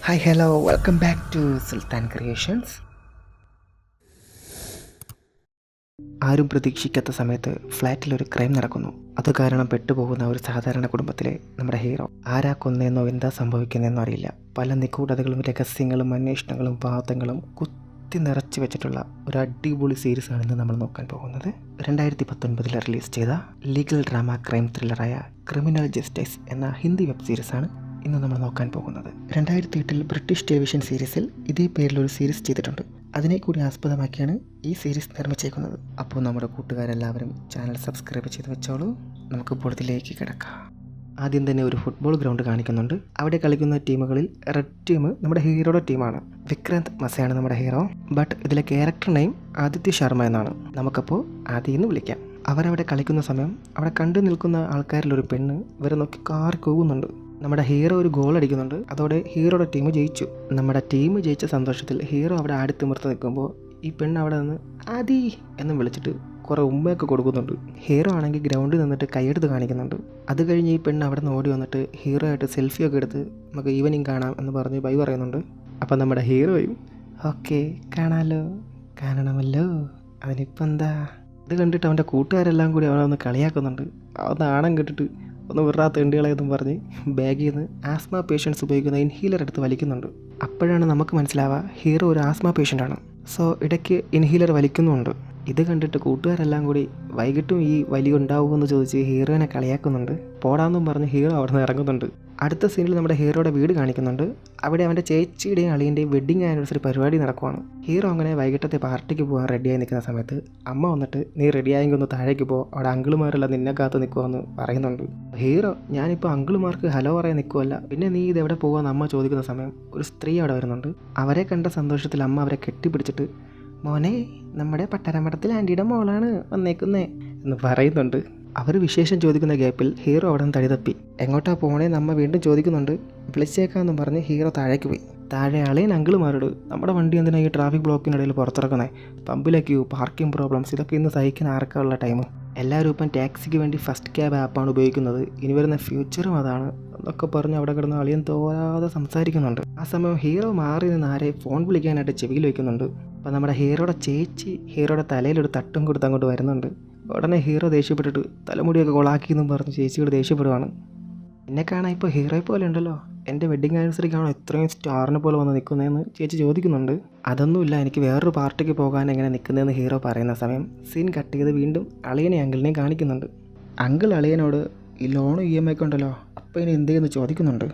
Hi hello welcome back to Sultan creations. ആരും പ്രതീക്ഷിക്കാത്ത സമയത്ത് ഫ്ലാറ്റിലൊരു ക്രൈം നടക്കുന്നു. അത് കാരണം പെട്ടുപോകുന്ന ഒരു സാധാരണ കുടുംബത്തിലെ നമ്മുടെ ഹീറോ ആരാ കൊന്നേന്നോ എന്താ സംഭവിക്കുന്നതെന്നോ അറിയില്ല. പല നിഗൂഢതകളും രഹസ്യങ്ങളും അന്വേഷണങ്ങളും വാദങ്ങളും കുത്തി നിറച്ചു വെച്ചിട്ടുള്ള ഒരു അടിപൊളി സീരീസാണ് ഇന്ന് നമ്മൾ നോക്കാൻ പോകുന്നത്. 2019 റിലീസ് ചെയ്ത ലീഗൽ ഡ്രാമ ക്രൈം ത്രില്ലറായ ക്രിമിനൽ ജസ്റ്റിസ് എന്ന ഹിന്ദി വെബ് സീരീസാണ് ഇന്ന് നമ്മൾ നോക്കാൻ പോകുന്നത്. 2008 ബ്രിട്ടീഷ് ടെലിവിഷൻ സീരീസിൽ ഇതേ പേരിലൊരു സീരീസ് ചെയ്തിട്ടുണ്ട്. അതിനെ കൂടി ആസ്പദമാക്കിയാണ് ഈ സീരീസ് നിർമ്മിച്ചേക്കുന്നത്. അപ്പോൾ നമ്മുടെ കൂട്ടുകാരെല്ലാവരും ചാനൽ സബ്സ്ക്രൈബ് ചെയ്ത് വെച്ചോളൂ. നമുക്ക് പൊടുത്തിലേക്ക് കിടക്കാം. ആദ്യം തന്നെ ഒരു ഫുട്ബോൾ ഗ്രൗണ്ട് കാണിക്കുന്നുണ്ട്. അവിടെ കളിക്കുന്ന ടീമുകളിൽ റെഡ് ടീം നമ്മുടെ ഹീറോയുടെ ടീമാണ്. വിക്രാന്ത് മസയാണ് നമ്മുടെ ഹീറോ. ബട്ട് ഇതിലെ ക്യാരക്ടർ നെയിം ആദിത്യ ശർമ്മ എന്നാണ്. നമുക്കപ്പോൾ ആദ്യം എന്ന് വിളിക്കാം. അവരവിടെ കളിക്കുന്ന സമയം അവിടെ കണ്ടു നിൽക്കുന്ന ആൾക്കാരിലൊരു പെണ്ണ് ഇവരെ നോക്കി കാറി കൂവുന്നുണ്ട്. നമ്മുടെ ഹീറോ ഒരു ഗോൾ അടിക്കുന്നുണ്ട്. അതോടെ ഹീറോയുടെ ടീം ജയിച്ചു. നമ്മുടെ ടീം ജയിച്ച സന്തോഷത്തിൽ ഹീറോ അവിടെ ആടിത്തിമിർത്ത് നിൽക്കുമ്പോൾ ഈ പെണ്ണ് അവിടെ നിന്ന് ആദി എന്നും വിളിച്ചിട്ട് കുറേ ഉമ്മയൊക്കെ കൊടുക്കുന്നുണ്ട്. ഹീറോ ആണെങ്കിൽ ഗ്രൗണ്ടിൽ നിന്നിട്ട് കൈയെടുത്ത് കാണിക്കുന്നുണ്ട്. അത് കഴിഞ്ഞ് ഈ പെണ്ണ് അവിടെ നിന്ന് ഓടി വന്നിട്ട് ഹീറോ ആയിട്ട് സെൽഫിയൊക്കെ എടുത്ത് നമുക്ക് ഈവനിങ് കാണാം എന്ന് പറഞ്ഞ് ബൈ പറയുന്നുണ്ട്. അപ്പം നമ്മുടെ ഹീറോയും ഓക്കെ കാണാമല്ലോ, കാണണമല്ലോ, അതിനിപ്പോൾ എന്താ. ഇത് കണ്ടിട്ട് അവൻ്റെ കൂട്ടുകാരെല്ലാം കൂടി അവനെ ഒന്ന് കളിയാക്കുന്നുണ്ട്. അവൻ നാണം കെട്ടിട്ട് ഒന്ന് വിറാ തെണ്ടികളെന്നും പറഞ്ഞ് ബാഗിൽ നിന്ന് ആസ്മ പേഷ്യൻസ് ഉപയോഗിക്കുന്ന ഇൻഹീലർ എടുത്ത് വലിക്കുന്നുണ്ട്. അപ്പോഴാണ് നമുക്ക് മനസ്സിലാവുക ഹീറോ ഒരു ആസ്മ പേഷ്യൻ്റാണ്. സോ ഇടയ്ക്ക് ഇൻഹീലർ വലിക്കുന്നുമുണ്ട്. ഇത് കണ്ടിട്ട് കൂട്ടുകാരെല്ലാം കൂടി വൈകിട്ടും ഈ വലി ഉണ്ടാവുമെന്ന് ചോദിച്ച് ഹീറോയിനെ കളിയാക്കുന്നുണ്ട്. പോടാന്നും പറഞ്ഞ് ഹീറോ അവിടെ നിന്ന് ഇറങ്ങുന്നുണ്ട്. അടുത്ത സീനിൽ നമ്മുടെ ഹീറോയുടെ വീട് കാണിക്കുന്നുണ്ട്. അവിടെ അവൻ്റെ ചേച്ചിയുടെയും അളിയൻ്റെയും വെഡ്ഡിങ് ആനിവേഴ്സറി പരിപാടി നടക്കുവാണ്. ഹീറോ അങ്ങനെ വൈകിട്ടത്തെ പാർട്ടിക്ക് പോകാൻ റെഡിയായി നിൽക്കുന്ന സമയത്ത് അമ്മ വന്നിട്ട് നീ റെഡിയായെങ്കിൽ ഒന്ന് താഴേക്ക് പോ, അവിടെ അങ്കിളുമാരെല്ലാം നിന്നെ കാത്ത് നിൽക്കുമെന്ന് പറയുന്നുണ്ട്. ഹീറോ ഞാനിപ്പോൾ അങ്കിളുമാർക്ക് ഹലോ പറയാൻ നിൽക്കുമല്ല, പിന്നെ നീ ഇതെവിടെ പോകാമെന്ന് അമ്മ ചോദിക്കുന്ന സമയം ഒരു സ്ത്രീ അവിടെ വരുന്നുണ്ട്. അവരെ കണ്ട സന്തോഷത്തിൽ അമ്മ അവരെ കെട്ടിപ്പിടിച്ചിട്ട് മോനെ നമ്മുടെ പട്ടരമഠത്തിൽ ആൻറ്റിയുടെ മോളാണ് വന്നേക്കുന്നേ എന്ന് പറയുന്നുണ്ട്. അവർ വിശേഷം ചോദിക്കുന്ന ഗ്യാപ്പിൽ ഹീറോ അവിടെ നിന്ന് തടിതപ്പി. എങ്ങോട്ടാ പോണേന്ന് അമ്മ വീണ്ടും ചോദിക്കുന്നുണ്ട്. വിളിച്ചേക്കാമെന്നും പറഞ്ഞ് ഹീറോ താഴേക്ക് പോയി. താഴെ അളിയൻ അങ്കിളുമാരോട് നമ്മുടെ വണ്ടി എന്തിനാ ഈ ട്രാഫിക് ബ്ലോക്കിനിടയിൽ പുറത്തിറക്കുന്നത്, പമ്പിലെ ക്യൂ, പാർക്കിംഗ് പ്രോബ്ലംസ്, ഇതൊക്കെ ഇന്ന് സഹിക്കാൻ ആർക്കാനുള്ള ടൈം. എല്ലാവരും ഇപ്പം ടാക്സിക്ക് വേണ്ടി ഫസ്റ്റ് ക്യാബ് ആപ്പാണ് ഉപയോഗിക്കുന്നത്, ഇനി വരുന്ന ഫ്യൂച്ചറും അതാണ് എന്നൊക്കെ പറഞ്ഞ് അവിടെ കിടന്ന് അളിയൻ തോരാതെ സംസാരിക്കുന്നുണ്ട്. ആ സമയം ഹീറോ മാറി നിന്ന് ആരെ ഫോൺ വിളിക്കാനായിട്ട് ചെവിയിൽ വയ്ക്കുന്നുണ്ട്. അപ്പം നമ്മുടെ ഹീറോയുടെ ചേച്ചി ഹീറോയുടെ തലയിലൊരു തട്ടും കൊടുത്ത് അങ്ങോട്ട് വരുന്നുണ്ട്. ഉടനെ ഹീറോ ദേഷ്യപ്പെട്ടിട്ട് തലമുടിയൊക്കെ കൊളാക്കിയെന്നും പറഞ്ഞ് ചേച്ചിയോട് ദേഷ്യപ്പെടുവാണ്. എന്നെ കാണാൻ ഇപ്പോൾ ഹീറോയെ പോലെ ഉണ്ടല്ലോ, എൻ്റെ വെഡ്ഡിങ് ആനിവേഴ്സറിക്കാണോ ഇത്രയും സ്റ്റാറിനെ പോലെ വന്ന് നിൽക്കുന്നതെന്ന് ചേച്ചി ചോദിക്കുന്നുണ്ട്. അതൊന്നുമില്ല, എനിക്ക് വേറൊരു പാർട്ടിക്ക് പോകാൻ എങ്ങനെ നിൽക്കുന്നതെന്ന് ഹീറോ പറയുന്ന സമയം സീൻ കട്ട് ചെയ്ത് വീണ്ടും അളിയനെ അങ്കിളിനെയും കാണിക്കുന്നുണ്ട്. അങ്കിൾ അളിയനോട് ഈ ലോണും EMI ഒക്കെ ഉണ്ടല്ലോ അപ്പോൾ ഇനി എന്ത് ചെയ്യുന്നു ചോദിക്കുന്നുണ്ട്.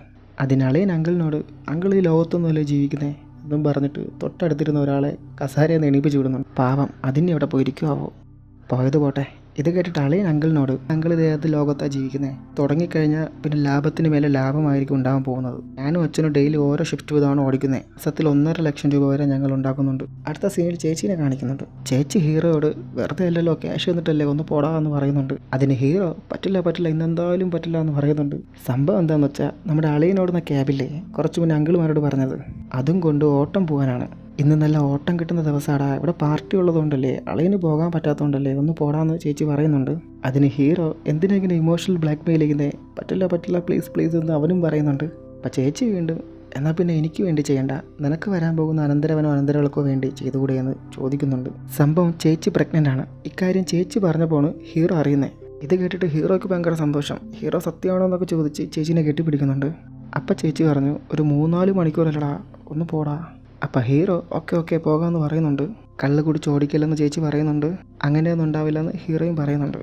അതിനളിയൻ അങ്കിളിനോട് അങ്കിൾ ഈ ലോകത്തൊന്നുമല്ലേ ജീവിക്കുന്നത് എന്നും പറഞ്ഞിട്ട് തൊട്ടടുത്തിരുന്ന ഒരാളെ കസാരയിൽ നിന്ന് എണീപ്പിച്ച് വിടുന്നുണ്ട്. പാവം അതിന് എവിടെ പോയിരിക്കുമാവോ. പോയത് പോട്ടെ. ഇത് കേട്ടിട്ട് അളിയൻ അങ്കിളിനോട് അങ്കിൾ ഇദ്ദേഹത്തെ ലോകത്താണ് ജീവിക്കുന്നത്, തുടങ്ങിക്കഴിഞ്ഞാൽ പിന്നെ ലാഭത്തിന് മേലെ ലാഭമായിരിക്കും ഉണ്ടാകാൻ പോകുന്നത്. ഞാനും അച്ഛനും ഡെയിലി ഓരോ ഷിഫ്റ്റ് വീതമാണ് ഓടിക്കുന്നത്, സത്യത്തിൽ 1.5 ലക്ഷം രൂപ വരെ ഞങ്ങൾ ഉണ്ടാക്കുന്നുണ്ട്. അടുത്ത സീനിൽ ചേച്ചീനെ കാണിക്കുന്നുണ്ട്. ചേച്ചി ഹീറോയോട് വെറുതെ അല്ലല്ലോ ക്യാഷ് വന്നിട്ടല്ലേ ഒന്ന് പോടാന്ന് പറയുന്നുണ്ട്. അതിന് ഹീറോ പറ്റില്ല ഇന്നെന്തായാലും പറ്റില്ല എന്ന് പറയുന്നുണ്ട്. സംഭവം എന്താണെന്ന് വെച്ചാൽ നമ്മുടെ അളിയനോടുന്ന ക്യാബില്ലേ കുറച്ച് മുന്നേ അങ്കിളുമാരോട് പറഞ്ഞത്, അതും കൊണ്ട് ഓട്ടം പോകാനാണ്. ഇന്ന് നല്ല ഓട്ടം കിട്ടുന്ന ദിവസമാടാ, ഇവിടെ പാർട്ടി ഉള്ളതുകൊണ്ടല്ലേ, അളിയന് പോകാൻ പറ്റാത്തതുകൊണ്ടല്ലേ, ഒന്ന് പോടാന്ന് ചേച്ചി പറയുന്നുണ്ട്. അതിന് ഹീറോ എന്തിനെങ്കിലും ഇമോഷണൽ ബ്ലാക്ക് മെയിൽ ചെയ്യുന്നേ, പറ്റില്ല പ്ലീസ് എന്ന് അവനും പറയുന്നുണ്ട്. അപ്പം ചേച്ചി വീണ്ടും എന്നാൽ പിന്നെ എനിക്ക് വേണ്ടി ചെയ്യണ്ട, നിനക്ക് വരാൻ പോകുന്ന അനന്തരവനോ അനന്തരവൾക്കോ വേണ്ടി ചെയ്തുകൂടെയെന്ന് ചോദിക്കുന്നുണ്ട്. സംഭവം ചേച്ചി പ്രഗ്നൻ്റ് ആണ്. ഇക്കാര്യം ചേച്ചി പറഞ്ഞപ്പോൾ ഹീറോ അറിയുന്നത്. ഇത് കേട്ടിട്ട് ഹീറോയ്ക്ക് ഭയങ്കര സന്തോഷം. ഹീറോ സത്യമാണോ എന്നൊക്കെ ചോദിച്ച് ചേച്ചീനെ കെട്ടിപ്പിടിക്കുന്നുണ്ട്. അപ്പം ചേച്ചി പറഞ്ഞു ഒരു 3-4 മണിക്കൂറല്ലടാ, ഒന്ന് പോടാ. അപ്പം ഹീറോ ഓക്കെ പോകാമെന്ന് പറയുന്നുണ്ട്. കള്ള് കുടിച്ച് ഓടിക്കില്ലെന്ന് ചേച്ചി പറയുന്നുണ്ട്. അങ്ങനെയൊന്നും ഉണ്ടാവില്ലെന്ന് ഹീറോയും പറയുന്നുണ്ട്.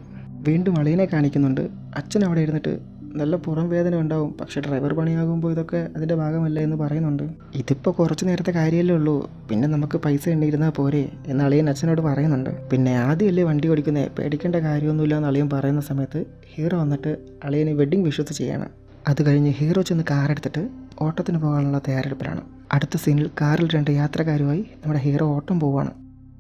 വീണ്ടും അളിയനെ കാണിക്കുന്നുണ്ട്. അച്ഛൻ അവിടെ ഇരുന്നിട്ട് നല്ല പുറം വേദന ഉണ്ടാവും, പക്ഷേ ഡ്രൈവർ പണിയാകുമ്പോൾ ഇതൊക്കെ അതിൻ്റെ ഭാഗമല്ല എന്ന് പറയുന്നുണ്ട്. ഇതിപ്പോൾ കുറച്ച് നേരത്തെ കാര്യമല്ലേ ഉള്ളൂ, പിന്നെ നമുക്ക് പൈസ എണ്ണിയിരുന്നാൽ പോരെ എന്ന് അളിയൻ അച്ഛനോട് പറയുന്നുണ്ട്. പിന്നെ ആദ്യമല്ലേ വണ്ടി ഓടിക്കുന്നത്, പേടിക്കേണ്ട കാര്യമൊന്നുമില്ല എന്ന് അളിയൻ പറയുന്ന സമയത്ത് ഹീറോ വന്നിട്ട് അളിയന് വെഡ്ഡിങ് വിഷസ് ചെയ്യാണ്. അത് കഴിഞ്ഞ് ഹീറോ ചെന്ന് കാറെടുത്തിട്ട് ഓട്ടത്തിന് പോകാനുള്ള തയ്യാറെടുപ്പിലാണ്. അടുത്ത സീനിൽ കാറിൽ 2 യാത്രക്കാരുമായി നമ്മുടെ ഹീറോ ഓട്ടം പോവുകയാണ്.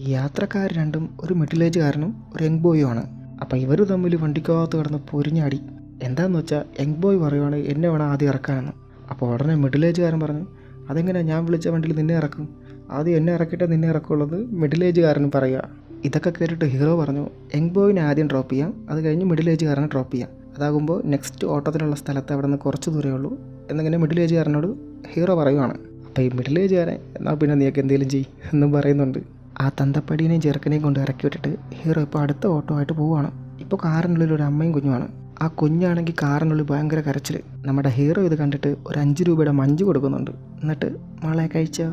ഈ യാത്രക്കാർ രണ്ടും ഒരു മിഡിൽ ഏജുകാരനും ഒരു യങ് ബോയും ആണ്. അപ്പം ഇവർ തമ്മിൽ വണ്ടിക്കകത്ത് കിടന്ന് പൊരിഞ്ഞാടി. എന്താണെന്ന് വെച്ചാൽ യങ് ബോയ് പറയുവാണ് എന്നെ വേണം ആദ്യം ഇറക്കാനെന്ന്. അപ്പോൾ ഉടനെ മിഡിൽ ഏജുകാരൻ പറഞ്ഞു അതെങ്ങനെ, ഞാൻ വിളിച്ച വണ്ടിയിൽ നിന്നെ ഇറക്കും, ആദ്യം എന്നെ ഇറക്കിയിട്ട് നിന്നെ ഇറക്കുള്ളത് മിഡിൽ ഏജുകാരനും പറയുക. ഇതൊക്കെ കേട്ടിട്ട് ഹീറോ പറഞ്ഞു യങ് ബോയിനെ ആദ്യം ഡ്രോപ്പ് ചെയ്യാം, അത് കഴിഞ്ഞ് മിഡിൽ ഏജുകാരനെ ഡ്രോപ്പ് ചെയ്യാം. അതാകുമ്പോൾ നെക്സ്റ്റ് ഓട്ടത്തിനുള്ള സ്ഥലത്ത് അവിടെ നിന്ന് കുറച്ച് ദൂരമേ ഉള്ളൂ എന്നിങ്ങനെ മിഡിൽ ഏജുകാരനോട് ഹീറോ പറയുവാണ്. അപ്പോൾ ഈ മിഡിൽ ഏജുകാരൻ എന്നാൽ പിന്നെ നീയൊക്കെ എന്തെങ്കിലും ചെയ്യും എന്നും പറയുന്നുണ്ട്. ആ തന്തപ്പടീനെയും ചെറുക്കനെയും കൊണ്ട് ഇറക്കി വിട്ടിട്ട് ഹീറോ ഇപ്പോൾ അടുത്ത ഓട്ടോ ആയിട്ട് പോവുകയാണ്. ഇപ്പോൾ കാറിനുള്ളിൽ ഒരു അമ്മയും കുഞ്ഞുമാണ്. ആ കുഞ്ഞാണെങ്കിൽ കാറിനുള്ളിൽ ഭയങ്കര കരച്ചിൽ. നമ്മുടെ ഹീറോ ഇത് കണ്ടിട്ട് ഒരു 5 രൂപയുടെ മഞ്ച് കൊടുക്കുന്നുണ്ട്. എന്നിട്ട് മോളെ കഴിച്ചോ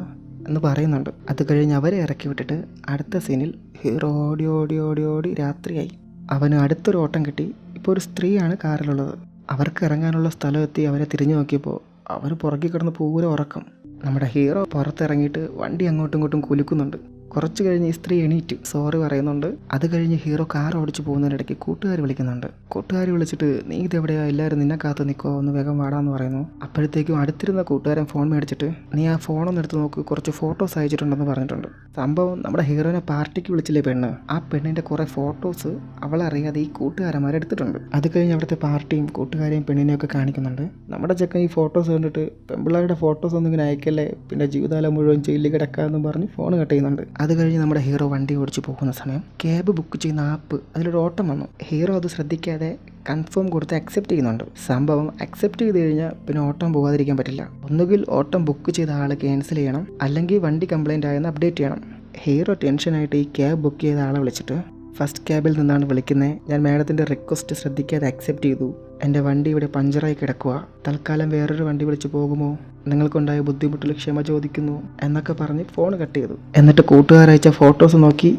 എന്ന് പറയുന്നുണ്ട്. അത് കഴിഞ്ഞ് അവരെ ഇറക്കി വിട്ടിട്ട് അടുത്ത സീനിൽ ഹീറോ ഓടി ഓടി ഓടി ഓടി രാത്രിയായി. അവന് അടുത്തൊരു ഓട്ടം കിട്ടി. ഇപ്പോൾ ഒരു സ്ത്രീയാണ് കാറിലുള്ളത്. അവർക്ക് ഇറങ്ങാനുള്ള സ്ഥലം എത്തി അവരെ തിരിഞ്ഞു നോക്കിയപ്പോൾ അവർ പുറകിൽ കിടന്ന് പൂര ഉറക്കം. നമ്മുടെ ഹീറോ പുറത്തിറങ്ങിയിട്ട് വണ്ടി അങ്ങോട്ടും ഇങ്ങോട്ടും കുലുക്കുന്നുണ്ട്. കുറച്ച് കഴിഞ്ഞ് ഈ സ്ത്രീ എണീറ്റ് സോറി പറയുന്നുണ്ട്. അത് കഴിഞ്ഞ് ഹീറോ കാർ ഓടിച്ച് പോകുന്നതിനിടയ്ക്ക് കൂട്ടുകാർ വിളിക്കുന്നുണ്ട്. കൂട്ടുകാർ വിളിച്ചിട്ട് നീ ഇതെവിടെയാ, എല്ലാവരും നിന്നെ കാത്ത് നിൽക്കുമോ, ഒന്ന് വേഗം വാടാന്ന് പറയുന്നു. അപ്പോഴത്തേക്കും അടുത്തിരുന്ന കൂട്ടുകാരൻ ഫോൺ മേടിച്ചിട്ട് നീ ആ ഫോണൊന്ന് എടുത്ത് നോക്ക്, കുറച്ച് ഫോട്ടോസ് അയച്ചിട്ടുണ്ടെന്ന് പറഞ്ഞിട്ടുണ്ട്. സംഭവം നമ്മുടെ ഹീറോനെ പാർട്ടിക്ക് വിളിച്ചില്ലേ പെണ്ണ്, ആ പെണ്ണിൻ്റെ കുറേ ഫോട്ടോസ് അവളറിയാതെ ഈ കൂട്ടുകാരന്മാരെടുത്തിട്ടുണ്ട്. അത് കഴിഞ്ഞ് അവിടുത്തെ പാർട്ടിയും കൂട്ടുകാരെയും പെണ്ണിനെയൊക്കെ കാണിക്കുന്നുണ്ട്. നമ്മുടെ ചെക്കൻ ഈ ഫോട്ടോസ് കണ്ടിട്ട് പെൺപിള്ളേരുടെ ഫോട്ടോസ് ഒന്നും ഇങ്ങനെ അയക്കല്ലേ, പിന്നെ ജീവിതകാലം മുഴുവൻ ജയിലിൽ കിടക്കാമെന്ന് പറഞ്ഞ് ഫോൺ കട്ട് ചെയ്യുന്നുണ്ട്. അത് കഴിഞ്ഞ് നമ്മുടെ ഹീറോ വണ്ടി ഓടിച്ച് പോകുന്ന സമയം ക്യാബ് ബുക്ക് ചെയ്യുന്ന ആപ്പ് അതിലൊരു ഓട്ടം വന്നു. ഹീറോ അത് ശ്രദ്ധിക്കാതെ കൺഫേം കൊടുത്ത് അക്സെപ്റ്റ് ചെയ്യുന്നുണ്ട്. സംഭവം അക്സെപ്റ്റ് ചെയ്ത് കഴിഞ്ഞാൽ പിന്നെ ഓട്ടം പോകാതിരിക്കാൻ പറ്റില്ല. ഒന്നുകിൽ ഓട്ടം ബുക്ക് ചെയ്ത ആൾ ക്യാൻസൽ ചെയ്യണം, അല്ലെങ്കിൽ വണ്ടി കംപ്ലൈൻ്റ് ആയെന്ന് അപ്ഡേറ്റ് ചെയ്യണം. ഹീറോ ടെൻഷനായിട്ട് ഈ ക്യാബ് ബുക്ക് ചെയ്ത ആളെ വിളിച്ചിട്ട് ഫസ്റ്റ് ക്യാബിൽ നിന്നാണ് വിളിക്കുന്നത്, ഞാൻ മാഡത്തിൻ്റെ റിക്വസ്റ്റ് ശ്രദ്ധിക്കാതെ അക്സെപ്റ്റ് ചെയ്തു, എൻ്റെ വണ്ടി ഇവിടെ പഞ്ചറായി കിടക്കുക, തൽക്കാലം വേറൊരു വണ്ടി വിളിച്ച് പോകുമോ, നിങ്ങൾക്കുണ്ടായ ബുദ്ധിമുട്ടിൽ ക്ഷമ ചോദിക്കുന്നു എന്നൊക്കെ പറഞ്ഞ് ഫോൺ കട്ട് ചെയ്തു. എന്നിട്ട് കൂട്ടുകാരയച്ച ഫോട്ടോസ് നോക്കി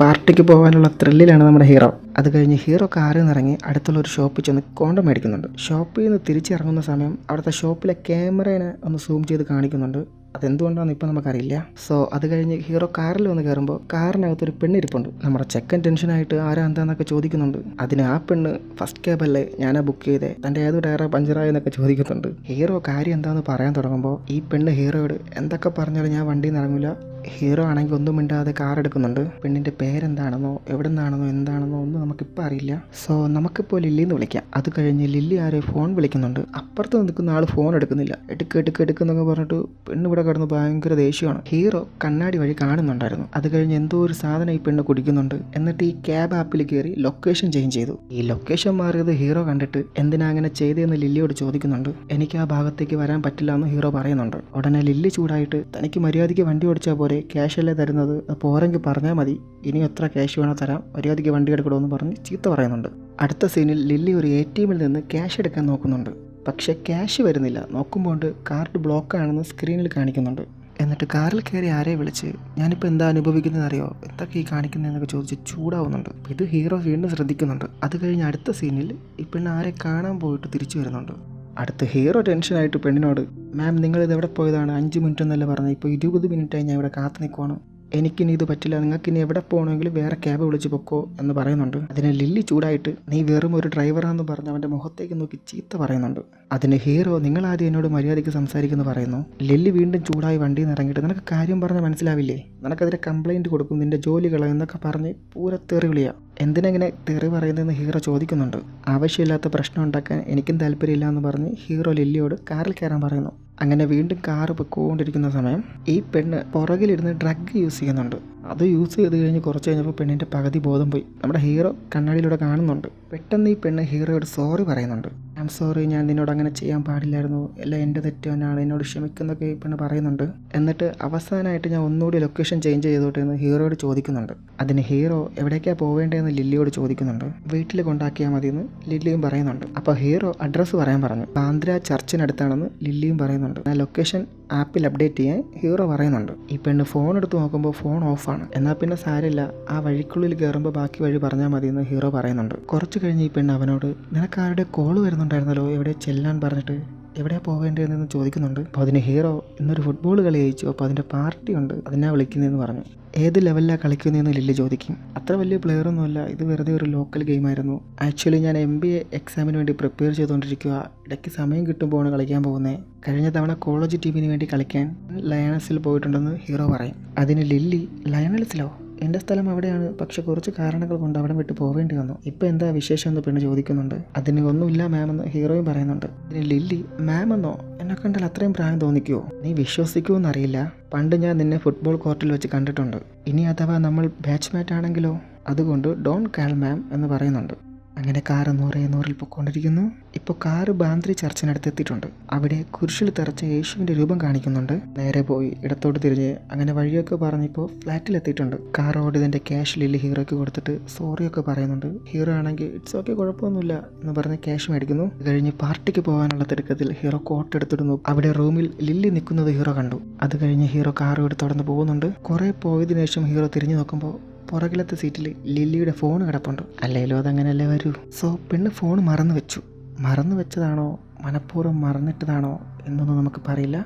പാർട്ടിക്ക് പോകാനുള്ള ത്രില്ലിലാണ് നമ്മുടെ ഹീറോ. അത് കഴിഞ്ഞ് ഹീറോ കാറിൽ നിന്ന് ഇറങ്ങി അടുത്തുള്ള ഒരു ഷോപ്പിൽ ചെന്ന് കോണ്ടം മേടിക്കുന്നുണ്ട്. ഷോപ്പിൽ നിന്ന് തിരിച്ചിറങ്ങുന്ന സമയം അവിടുത്തെ ഷോപ്പിലെ ക്യാമറേനെ ഒന്ന് സൂം ചെയ്ത് കാണിക്കുന്നുണ്ട്. അതെന്തുകൊണ്ടാണെന്ന് ഇപ്പം നമുക്കറിയില്ല. സോ അത് കഴിഞ്ഞ് ഹീറോ കാറിൽ വന്ന് കയറുമ്പോൾ കാറിനകത്തൊരു പെണ്ണിരിപ്പുണ്ട്. നമ്മുടെ ചെക്കൻ ടെൻഷനായിട്ട് ആരാ എന്താന്നൊക്കെ ചോദിക്കുന്നുണ്ട്. അതിന് ആ പെണ്ണ് ഫസ്റ്റ് ക്യാബല്ലേ ഞാനാ ബുക്ക് ചെയ്തേ, തൻ്റെ ഏത് ടയറാ പഞ്ചറായെന്നൊക്കെ ചോദിക്കുന്നുണ്ട്. ഹീറോ കാര്യം എന്താണെന്ന് പറയാൻ തുടങ്ങുമ്പോൾ ഈ പെണ്ണ് ഹീറോയോട് എന്തൊക്കെ പറഞ്ഞാലും ഞാൻ വണ്ടിയിൽ നിന്ന് ഇറങ്ങില്ല. ഹീറോ ആണെങ്കിൽ ഒന്നും മിണ്ടാതെ കാർ എടുക്കുന്നുണ്ട്. പെണ്ണിൻ്റെ പേരെന്താണെന്നോ എവിടെ നിന്നാണെന്നോ എന്താണെന്നോ ഒന്നും നമുക്കിപ്പോൾ അറിയില്ല. സോ നമുക്കിപ്പോൾ ലില്ലിന്ന് വിളിക്കാം. അത് കഴിഞ്ഞ് ലില്ലി ആരെ ഫോൺ വിളിക്കുന്നുണ്ട്. അപ്പുറത്ത് നിൽക്കുന്ന ആൾ ഫോൺ എടുക്കുന്നില്ല. എടുക്കുന്നൊക്കെ പറഞ്ഞിട്ട് പെണ്ണ് ഇവിടെ കിടന്ന് ഭയങ്കര ദേഷ്യമാണ്. ഹീറോ കണ്ണാടി വഴി കാണുന്നുണ്ടായിരുന്നു. അത് കഴിഞ്ഞ് എന്തോ ഒരു സാധനം ഈ പെണ്ണ് കുടിക്കുന്നുണ്ട്. എന്നിട്ട് ഈ ക്യാബ് ആപ്പിൽ കയറി ലൊക്കേഷൻ ചേഞ്ച് ചെയ്തു. ഈ ലൊക്കേഷൻ മാറിയത് ഹീറോ കണ്ടിട്ട് എന്തിനാ അങ്ങനെ ചെയ്തതെന്ന് ലില്ലിയോട് ചോദിക്കുന്നുണ്ട്. എനിക്ക് ആ ഭാഗത്തേക്ക് വരാൻ പറ്റില്ല എന്ന് ഹീറോ പറയുന്നുണ്ട്. ഉടനെ ലില്ലി ചൂടായിട്ട് തനിക്ക് മര്യാദയ്ക്ക് വണ്ടി ഓടിച്ചാൽ പോലെ, ക്യാഷ് അല്ലേ തരുന്നത്, പോരെങ്കിൽ പറഞ്ഞാൽ മതി, ഇനി എത്ര ക്യാഷ് വേണോ തരാം, മര്യാദയ്ക്ക് വണ്ടി എടുക്കണമെന്ന് പറഞ്ഞ് ചീത്ത പറയുന്നുണ്ട്. അടുത്ത സീനിൽ ലില്ലി ഒരു ATM-ൽ നിന്ന് ക്യാഷ് എടുക്കാൻ നോക്കുന്നുണ്ട്. പക്ഷേ ക്യാഷ് വരുന്നില്ല. നോക്കുമ്പോൾ കാർഡ് ബ്ലോക്ക് ആണെന്ന് സ്ക്രീനിൽ കാണിക്കുന്നുണ്ട്. എന്നിട്ട് കാറിൽ കയറി ആരെ വിളിച്ച് ഞാനിപ്പോൾ എന്താ അനുഭവിക്കുന്നത് അറിയോ, എന്തൊക്കെ ഈ കാണിക്കുന്നതെന്നൊക്കെ ചോദിച്ച് ചൂടാവുന്നുണ്ട്. ഇത് ഹീറോ വീണ്ടും ശ്രദ്ധിക്കുന്നുണ്ട്. അത് കഴിഞ്ഞ് അടുത്ത സീനിൽ ഈ പെണ്ണ് ആരെ കാണാൻ പോയിട്ട് തിരിച്ചു വരുന്നുണ്ട്. അടുത്ത ഹീറോ ടെൻഷനായിട്ട് പെണ്ണിനോട് മാം നിങ്ങളിത് എവിടെ പോയതാണ്, 5 മിനിറ്റ് എന്നല്ലേ പറഞ്ഞത്, ഇപ്പോൾ 20 മിനിറ്റായി ഞാൻ ഇവിടെ കാത്തു നിൽക്കുവാണ്, എനിക്കിനി ഇത് പറ്റില്ല, നിങ്ങൾക്കിനി എവിടെ പോകണമെങ്കിലും വേറെ ക്യാബ് വിളിച്ച് പൊക്കോ എന്ന് പറയുന്നുണ്ട്. അതിന് ലില്ലി ചൂടായിട്ട് നീ വെറും ഒരു ഡ്രൈവറാന്ന് പറഞ്ഞ് അവൻ്റെ മുഖത്തേക്ക് നോക്കി ചീത്ത പറയുന്നുണ്ട്. അതിന് ഹീറോ നിങ്ങളാദ്യം എന്നോട് മര്യാദയ്ക്ക് സംസാരിക്കുമെന്ന് പറയുന്നു. ലില്ലി വീണ്ടും ചൂടായി വണ്ടിയിൽ നിന്ന് ഇറങ്ങിയിട്ട് നിനക്ക് കാര്യം പറഞ്ഞാൽ മനസ്സിലാവില്ലേ, നിനക്കതിനെ കംപ്ലൈൻറ്റ് കൊടുക്കും, നിൻ്റെ ജോലികളോ എന്നൊക്കെ പറഞ്ഞ് പൂര തെറി വിളിയാ. എന്തിനെങ്ങനെ തെറി പറയുന്നതെന്ന് ഹീറോ ചോദിക്കുന്നുണ്ട്. ആവശ്യമില്ലാത്ത പ്രശ്നം ഉണ്ടാക്കാൻ എനിക്കും താല്പര്യമില്ല എന്ന് പറഞ്ഞ് ഹീറോ ലില്ലിയോട് കാറിൽ കയറാൻ പറയുന്നു. അങ്ങനെ വീണ്ടും കാറ് പൊയ്ക്കൊണ്ടിരിക്കുന്ന സമയം ഈ പെണ്ണ് പുറകിലിരുന്ന് ഡ്രഗ് യൂസ് ചെയ്യുന്നുണ്ട്. അത് യൂസ് ചെയ്ത് കഴിഞ്ഞ് കുറച്ച് കഴിഞ്ഞപ്പോൾ പെണ്ണിൻ്റെ പകുതി ബോധം പോയി. നമ്മുടെ ഹീറോ കണ്ണാടിയിലൂടെ കാണുന്നുണ്ട്. പെട്ടെന്ന് ഈ പെണ്ണ് ഹീറോയോട് സോറി പറയുന്നുണ്ട്. ഐ ആം സോറി, ഞാൻ നിന്നോട് അങ്ങനെ ചെയ്യാൻ പാടില്ലായിരുന്നു, എല്ലാം എൻ്റെ തെറ്റ് തന്നെയാണ്, എന്നോട് ക്ഷമിക്കുന്നൊക്കെ ഈ പെണ്ണ് പറയുന്നുണ്ട്. എന്നിട്ട് അവസാനമായിട്ട് ഞാൻ ഒന്നുകൂടി ലൊക്കേഷൻ ചേഞ്ച് ചെയ്തോട്ടെ എന്ന് ഹീറോയോട് ചോദിക്കുന്നുണ്ട്. അതിന് ഹീറോ എവിടേക്കാണ് പോവേണ്ടതെന്ന് ലില്ലിയോട് ചോദിക്കുന്നുണ്ട്. വീട്ടിൽ കൊണ്ടാക്കിയാൽ മതിയെന്ന് ലില്ലിയും പറയുന്നുണ്ട്. അപ്പോൾ ഹീറോ അഡ്രസ്സ് പറയാൻ പറഞ്ഞു. ബാന്ദ്ര ചർച്ചിനടുത്താണെന്ന് ലില്ലിയും പറയുന്നുണ്ട്. ആ ലൊക്കേഷൻ ആപ്പിൽ അപ്ഡേറ്റ് ചെയ്യാൻ ഹീറോ പറയുന്നുണ്ട്. ഈ പെണ്ണ് ഫോൺ എടുത്ത് നോക്കുമ്പോൾ ഫോൺ ഓഫാണ്. എന്നാൽ പിന്നെ സാരമില്ല, ആ വഴിക്കുള്ളിൽ കയറുമ്പോൾ ബാക്കി വഴി പറഞ്ഞാൽ മതിയെന്ന് ഹീറോ പറയുന്നുണ്ട്. കുറച്ച് കഴിഞ്ഞ് ഈ പെണ്ണ് അവനോട് നിനക്ക് ആരുടെ കോള് വരുന്നുണ്ടായിരുന്നല്ലോ, എവിടെ ചെല്ലാൻ പറഞ്ഞിട്ട്, എവിടെയാണ് പോകേണ്ടതെന്ന് ചോദിക്കുന്നുണ്ട്. അപ്പോൾ അതിന് ഹീറോ ഇന്നൊരു ഫുട്ബോൾ കളി ജയിച്ചു, അപ്പോൾ അതിൻ്റെ പാർട്ടി ഉണ്ട്, അതിനാ വിളിക്കുന്നതെന്ന് പറഞ്ഞു. ഏത് ലെവലിലാണ് കളിക്കുന്നതെന്ന് ലില്ലി ചോദിക്കും. അത്ര വലിയ പ്ലെയറൊന്നുമല്ല, ഇത് വെറുതെ ഒരു ലോക്കൽ ഗെയിമായിരുന്നു. ആക്ച്വലി ഞാൻ MBA എക്സാമിന് വേണ്ടി പ്രിപ്പയർ ചെയ്തുകൊണ്ടിരിക്കുക, ഇടയ്ക്ക് സമയം കിട്ടുമ്പോഴാണ് കളിക്കാൻ പോകുന്നത്. കഴിഞ്ഞ തവണ കോളേജ് ടീമിന് വേണ്ടി കളിക്കാൻ ലയണൽസിൽ പോയിട്ടുണ്ടെന്ന് ഹീറോ പറയും. അതിന് ലില്ലി ലയണൽസിലോ, എൻ്റെ സ്ഥലം അവിടെയാണ്, പക്ഷെ കുറച്ച് കാരണങ്ങൾ കൊണ്ട് അവിടെ വിട്ട് പോവേണ്ടി വന്നു, ഇപ്പം എന്താ വിശേഷം എന്ന് പെണ്ണ് ചോദിക്കുന്നുണ്ട്. അതിന് ഒന്നുമില്ല മാം എന്ന് ഹീറോയും പറയുന്നുണ്ട്. ഇതിന് ലില്ലി മാം എന്നോ, എന്നെ കണ്ടാൽ അത്രയും പ്രായം തോന്നിക്കുമോ, നീ വിശ്വസിക്കുമെന്നറിയില്ല, പണ്ട് ഞാൻ നിന്നെ ഫുട്ബോൾ കോർട്ടിൽ വെച്ച് കണ്ടിട്ടുണ്ട്, ഇനി അഥവാ നമ്മൾ ബാച്ച്മേറ്റ് ആണെങ്കിലോ, അതുകൊണ്ട് ഡോണ്ട് കാൾ മാം എന്ന് പറയുന്നുണ്ട്. അങ്ങനെ കാറ് നൂറിൽ പൊക്കോണ്ടിരിക്കുന്നു. ഇപ്പോൾ കാറ് ബാന്ദ്രി ചർച്ചിനടുത്ത് എത്തിയിട്ടുണ്ട്. അവിടെ കുരിശിൽ തറച്ച യേശുവിന്റെ രൂപം കാണിക്കുന്നുണ്ട്. നേരെ പോയി ഇടത്തോട്ട് തിരിഞ്ഞ് അങ്ങനെ വഴിയൊക്കെ പറഞ്ഞിപ്പോൾ ഫ്ലാറ്റിലെത്തിയിട്ടുണ്ട്. കാർ ഓടിയതിന്റെ ക്യാഷ് ലില്ലി ഹീറോയ്ക്ക് കൊടുത്തിട്ട് സോറിയൊക്കെ പറയുന്നുണ്ട്. ഹീറോ ആണെങ്കിൽ ഇറ്റ്സ് ഓക്കെ, കുഴപ്പമൊന്നുമില്ല എന്ന് പറഞ്ഞ് ക്യാഷ് മേടിക്കുന്നു. കഴിഞ്ഞ് പാർട്ടിക്ക് പോകാനുള്ള തിടുക്കത്തിൽ ഹീറോ കോട്ട് എടുത്തിടുന്നു. അവിടെ റൂമിൽ ലില്ലി നിൽക്കുന്നത് ഹീറോ കണ്ടു. അത് കഴിഞ്ഞ് ഹീറോ കാർ എടുത്ത് തുടർന്ന് പോകുന്നുണ്ട്. കുറെ പോയതിനു ശേഷം ഹീറോ തിരിഞ്ഞു നോക്കുമ്പോൾ പുറകിലത്തെ സീറ്റിൽ ലില്ലിയുടെ ഫോൺ കിടപ്പുണ്ട്. അല്ലേലും അതങ്ങനെയല്ലേ വരൂ. സോ പെണ്ണ് ഫോൺ മറന്നു വെച്ചതാണോ മനഃപൂർവ്വം മറന്നിട്ടതാണോ എന്നൊന്നും നമുക്ക് പറയില്ല.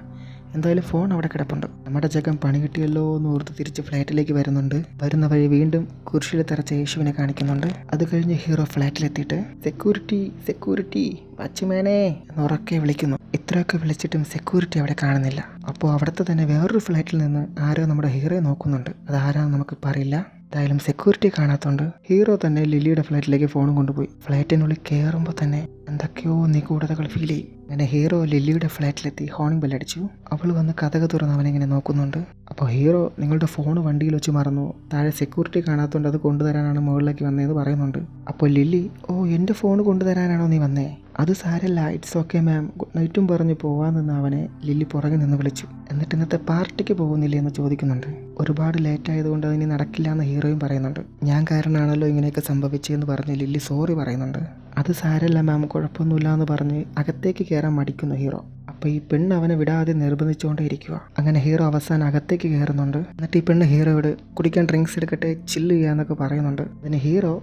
എന്തായാലും ഫോൺ അവിടെ കിടപ്പുണ്ട്. നമ്മുടെ ജഗം പണി കിട്ടിയല്ലോ എന്ന് ഓർത്ത് തിരിച്ച് ഫ്ലാറ്റിലേക്ക് വരുന്നുണ്ട്. വരുന്ന വഴി വീണ്ടും കുരിശിൽ തറച്ച യേശുവിനെ കാണിക്കുന്നുണ്ട്. അത് കഴിഞ്ഞ് ഹീറോ ഫ്ലാറ്റിലെത്തിയിട്ട് സെക്യൂരിറ്റി വാച്ച്മാനെ എന്ന് ഉറക്കെ വിളിക്കുന്നു. ഇത്രയൊക്കെ വിളിച്ചിട്ടും സെക്യൂരിറ്റി അവിടെ കാണുന്നില്ല. അപ്പോൾ അവിടുത്തെ തന്നെ വേറൊരു ഫ്ലാറ്റിൽ നിന്ന് ആരോ നമ്മുടെ ഹീറോയെ നോക്കുന്നുണ്ട്. അതാരാന്ന് നമുക്ക് പറയില്ല. എന്തായാലും സെക്യൂരിറ്റി കാണാത്തോണ്ട് ഹീറോ തന്നെ ലില്ലിയുടെ ഫ്ലാറ്റിലേക്ക് ഫോണും കൊണ്ടുപോയി. ഫ്ലാറ്റിനുള്ളിൽ കയറുമ്പോൾ തന്നെ എന്തൊക്കെയോ നിഗൂഢതകൾ ഫീൽ ചെയ്യും. അങ്ങനെ ഹീറോ ലില്ലിയുടെ ഫ്ലാറ്റിലെത്തി ഹോണിംഗ് ബെല്ലടിച്ചു. അവൾ വന്ന് കഥക തുറന്ന് അവനിങ്ങനെ നോക്കുന്നുണ്ട്. അപ്പോൾ ഹീറോ നിങ്ങളുടെ ഫോൺ വണ്ടിയിൽ വെച്ച് മറന്നു, താഴെ സെക്യൂരിറ്റി കാണാത്തോണ്ട് അത് കൊണ്ടുതരാനാണ് മുകളിലേക്ക് വന്നതെന്ന് പറയുന്നുണ്ട്. അപ്പോൾ ലില്ലി, ഓ എൻ്റെ ഫോൺ കൊണ്ടുതരാനാണോ നീ വന്നേ? അത് സാരല്ല, ഇറ്റ്സ് ഓക്കെ മാം, ഗുഡ് നൈറ്റും പറഞ്ഞ് പോവാൻ നിന്ന് അവനെ ലില്ലി പുറകെ നിന്ന് വിളിച്ചു. എന്നിട്ട് ഇന്നത്തെ പാർട്ടിക്ക് പോകുന്നില്ലേ എന്ന് ചോദിക്കുന്നുണ്ട്. ഒരുപാട് ലേറ്റ് ആയതുകൊണ്ട് അതിന് നടക്കില്ല എന്ന് ഹീറോയും പറയുന്നുണ്ട്. ഞാൻ കാരണമാണല്ലോ ഇങ്ങനെയൊക്കെ സംഭവിച്ചതെന്ന് പറഞ്ഞ് ലില്ലി സോറി പറയുന്നുണ്ട്. അത് സാരല്ല മാം, കുഴപ്പമൊന്നുമില്ല എന്ന് പറഞ്ഞ് അകത്തേക്ക് കയറാൻ മടിക്കുന്നു ഹീറോ. അപ്പോൾ ഈ പെണ്ണ് അവനെ വിടാതെ നിർബന്ധിച്ചുകൊണ്ടേ ഇരിക്കുക. അങ്ങനെ ഹീറോ അവസാനം അകത്തേക്ക് കയറുന്നുണ്ട്. എന്നിട്ട് ഈ പെണ്ണ് ഹീറോയോട് കുടിക്കാൻ ഡ്രിങ്ക്സ് എടുക്കട്ടെ, ചില്ല് ചെയ്യാന്നൊക്കെ പറയുന്നുണ്ട്. അതിന് ഹീറോ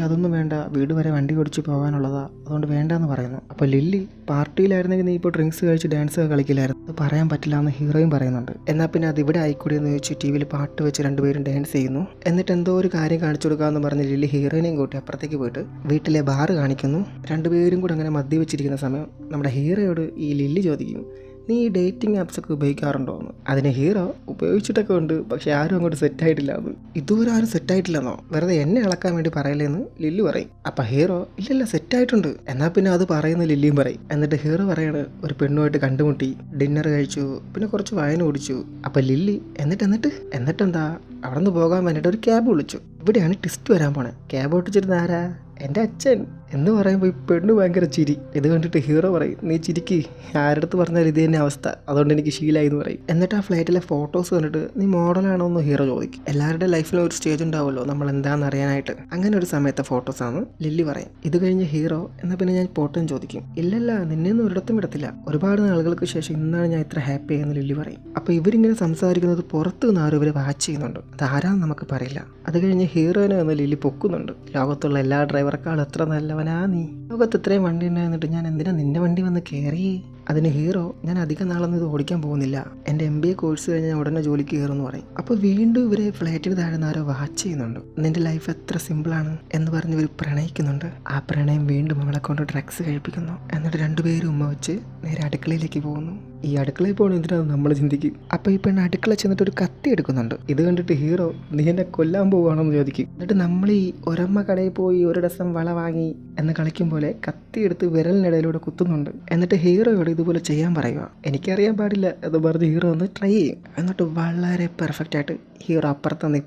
അതൊന്നും വേണ്ട, വീട് വരെ വണ്ടി ഓടിച്ച് പോകാനുള്ളതാ, അതുകൊണ്ട് വേണ്ടെന്ന് പറയുന്നു. അപ്പോൾ ലില്ലി, പാർട്ടിയിലായിരുന്നെങ്കിൽ നീ ഇപ്പോൾ ഡ്രിങ്ക്സ് കഴിച്ച് ഡാൻസ് ഒക്കെ കളിക്കില്ലായിരുന്നു, അത് പറയാൻ പറ്റില്ല എന്ന് ഹീറോയും പറയുന്നുണ്ട്. എന്നാൽ പിന്നെ അത് ഇവിടെ ആയിക്കൂടി എന്ന് ചോദിച്ച് ടി വിയിൽ പാട്ട് വെച്ച് രണ്ടുപേരും ഡാൻസ് ചെയ്യുന്നു. എന്നിട്ട് എന്തോ ഒരു കാര്യം കാണിച്ചു കൊടുക്കാമെന്ന് പറഞ്ഞ് ലില്ലി ഹീറോയിനെയും കൂട്ടി അപ്പുറത്തേക്ക് പോയിട്ട് വീട്ടിലെ ബാറ് കാണിക്കുന്നു. രണ്ടുപേരും കൂടെ അങ്ങനെ മദ്യവെച്ചിരിക്കുന്ന സമയം നമ്മുടെ ഹീറോയോട് ഈ ലില്ലി ചോദിക്കും, നീ ഈ ഡേറ്റിംഗ് ആപ്സൊക്കെ ഉപയോഗിക്കാറുണ്ടോ എന്ന്. അതിന് ഹീറോ ഉപയോഗിച്ചിട്ടൊക്കെ ഉണ്ട്, പക്ഷെ ആരും അങ്ങോട്ട് സെറ്റായിട്ടില്ല എന്ന്. ഇതുവരെ ആരും സെറ്റായിട്ടില്ലെന്നോ, വെറുതെ എന്നെ ഇളക്കാൻ വേണ്ടി പറയലേന്ന് ലില്ലി പറയും. അപ്പം ഹീറോ, ഇല്ലല്ല സെറ്റായിട്ടുണ്ട്. എന്നാൽ പിന്നെ അത് പറയുന്ന ലില്ലിയും പറയും. എന്നിട്ട് ഹീറോ പറയാണ്, ഒരു പെണ്ണുമായിട്ട് കണ്ടുമുട്ടി, ഡിന്നർ കഴിച്ചു, പിന്നെ കുറച്ച് വൈൻ കുടിച്ചു. അപ്പം ലില്ലി എന്നിട്ടെന്താ അവിടെ നിന്ന് പോകാൻ വേണ്ടിയിട്ട് ഒരു ക്യാബ് വിളിച്ചു. ഇവിടെയാണ് ട്വിസ്റ്റ് വരാൻ പോണേ. ക്യാബ് ഓട്ടിച്ചിരുന്ന ആരാ? എൻ്റെ അച്ഛൻ എന്ന് പറയുമ്പോൾ ഈ പെണ്ണ് ഭയങ്കര ചിരി. ഇത് കണ്ടിട്ട് ഹീറോ പറയും, നീ ചിരിക്ക്, ആരടുത്ത് പറഞ്ഞാൽ ഇത് തന്നെ അവസ്ഥ, അതുകൊണ്ട് എനിക്ക് ശീലമായി എന്ന് പറയും. എന്നിട്ട് ആ ഫ്ലൈറ്റിലെ ഫോട്ടോസ് കണ്ടിട്ട് നീ മോഡലാണോ എന്ന് ഹീറോ ചോദിക്കും. എല്ലാവരുടെ ലൈഫിലും ഒരു സ്റ്റേജ് ഉണ്ടാവുമല്ലോ നമ്മൾ എന്താണെന്ന് അറിയാനായിട്ട്. അങ്ങനെ ഒരു സമയത്തെ ഫോട്ടോസാണ് ലില്ലി പറയും. ഇത് കഴിഞ്ഞ് ഹീറോ, എന്നാൽ പിന്നെ ഞാൻ പോട്ടെന്ന് ചോദിക്കും. ഇല്ലല്ല, നിന്നെയൊന്നും ഒരിടത്തും വിടത്തില്ല, ഒരുപാട് നാളുകൾക്ക് ശേഷം ഇന്നാണ് ഞാൻ ഇത്ര ഹാപ്പി ആയെന്ന് ലില്ലി പറയും. അപ്പോൾ ഇവരിങ്ങനെ സംസാരിക്കുന്നത് പുറത്ത് നിന്ന് ആരും ഇവരെ വാച്ച് ചെയ്യുന്നുണ്ട്. അത് ആരാന്ന് നമുക്ക് പറയില്ല. അത് കഴിഞ്ഞ് ഹീറോയിനെ വന്ന് ലില്ലി പൊക്കുന്നുണ്ട്. ലോകത്തുള്ള എല്ലാ ഡ്രൈവർക്കാളും എത്ര നല്ലവനാ നീ, ലോകത്ത് ഇത്രയും വണ്ടി ഉണ്ടായിരുന്നിട്ട് ഞാൻ എന്തിനാ നിന്റെ വണ്ടി വന്ന് കയറി? അതിന് ഹീറോ, ഞാൻ അധികം നാളൊന്നും ഇത് ഓടിക്കാൻ പോകുന്നില്ല, എൻ്റെ MBA കോഴ്സ് കഴിഞ്ഞ് ഞാൻ ഉടനെ ജോലിക്ക് കയറുമെന്ന് പറയും. അപ്പോൾ വീണ്ടും ഇവരെ ഫ്ലൈറ്റിന് താഴെ ആരോ വാച്ച് ചെയ്യുന്നുണ്ട്. നിന്റെ ലൈഫ് എത്ര സിമ്പിളാണ് എന്ന് പറഞ്ഞ് ഇവർ പ്രണയിക്കുന്നുണ്ട്. ആ പ്രണയം വീണ്ടും അവളെ കൊണ്ട് ഡ്രഗ്സ് കഴിപ്പിക്കുന്നു. എന്നിട്ട് രണ്ടുപേരും ഉമ്മ വെച്ച് നേരെ അടുക്കളയിലേക്ക് പോകുന്നു. ഈ അടുക്കളയിൽ പോകണം എന്തിനാണ് നമ്മൾ ചിന്തിക്കും. അപ്പോൾ ഈ പെണ്ണ് അടുക്കള ചെന്നിട്ട് ഒരു കത്തി എടുക്കുന്നുണ്ട്. ഇത് കണ്ടിട്ട് ഹീറോ, നീ എന്നെ കൊല്ലാൻ പോവുകയാണെന്ന് ചോദിക്കും. എന്നിട്ട് നമ്മൾ ഈ ഒരമ്മ കടയിൽ പോയി ഒരു ഡസൻ വള വാങ്ങി എന്ന് കളിക്കും പോലെ കത്തി എടുത്ത് വിരലിനിടയിലൂടെ കുത്തുന്നുണ്ട്. എന്നിട്ട് ഹീറോയോട് ഇതുപോലെ ചെയ്യാൻ പറയുക. എനിക്കറിയാൻ പാടില്ല എന്ന് പറഞ്ഞ് ഹീറോ ഒന്ന് ട്രൈ ചെയ്യും. എന്നിട്ട് വളരെ പെർഫെക്റ്റ് ആയിട്ട് ഹീറോ അപ്പുറത്തുനിന്ന്